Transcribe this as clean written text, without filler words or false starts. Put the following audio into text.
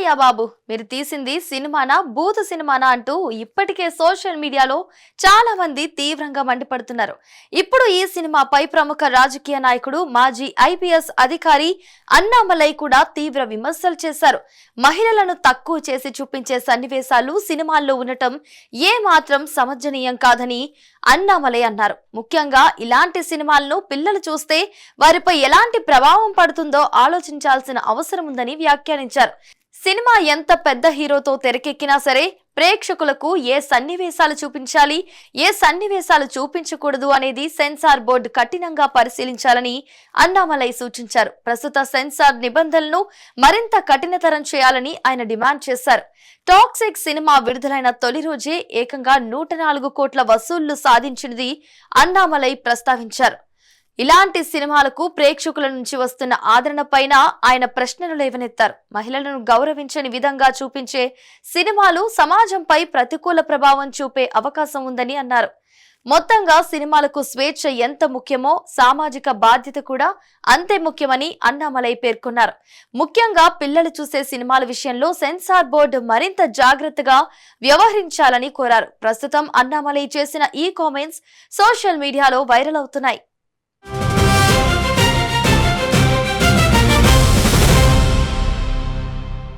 ఏమయ్యా బాబు మీరు తీసింది సినిమానా బూతు సినిమానా అంటూ ఇప్పటికే సోషల్ మీడియాలో చాలా మంది తీవ్రంగా మండిపడుతున్నారు. ఇప్పుడు ఈ సినిమాపై ప్రముఖ రాజకీయ నాయకుడు మాజీ ఐపీఎస్ అధికారి అన్నామలై కూడా తీవ్ర విమర్శలు చేశారు. మహిళలను తక్కువ చేసి చూపించే సన్నివేశాలు సినిమాల్లో ఉండటం ఏ మాత్రం సమర్థనీయం కాదని అన్నామలై అన్నారు. ముఖ్యంగా ఇలాంటి సినిమాలను పిల్లలు చూస్తే వారిపై ఎలాంటి ప్రభావం పడుతుందో ఆలోచించాల్సిన అవసరం ఉందని వ్యాఖ్యానించారు. సినిమా ఎంత పెద్ద హీరోతో తెరకెక్కినా సరే ప్రేక్షకులకు ఏ సన్నివేశాలు చూపించాలి, ఏ సన్నివేశాలు చూపించకూడదు అనేది సెన్సార్ బోర్డు కఠినంగా పరిశీలించాలని అన్నామలై సూచించారు. ప్రస్తుత సెన్సార్ నిబంధనలను మరింత కఠినతరం చేయాలని ఆయన డిమాండ్ చేశారు. టాక్సిక్ సినిమా విడుదలైన తొలి రోజే ఏకంగా 104 కోట్ల వసూళ్లు సాధించినది అన్నామలై ప్రస్తావించారు. ఇలాంటి సినిమాలకు ప్రేక్షకుల నుంచి వస్తున్న ఆదరణ పైన ఆయన ప్రశ్నలు లేవనెత్తారు. మహిళలను గౌరవించని విధంగా చూపించే సినిమాలు సమాజంపై ప్రతికూల ప్రభావం చూపే అవకాశం ఉందని అన్నారు. మొత్తంగా సినిమాలకు స్వేచ్ఛ ఎంత ముఖ్యమో సామాజిక బాధ్యత కూడా అంతే ముఖ్యమని అన్నామలై పేర్కొన్నారు. ముఖ్యంగా పిల్లలు చూసే సినిమాల విషయంలో సెన్సార్ బోర్డు మరింత జాగ్రత్తగా వ్యవహరించాలని కోరారు. ప్రస్తుతం అన్నామలై చేసిన ఈ కామెంట్స్ సోషల్ మీడియాలో వైరల్ అవుతున్నాయి.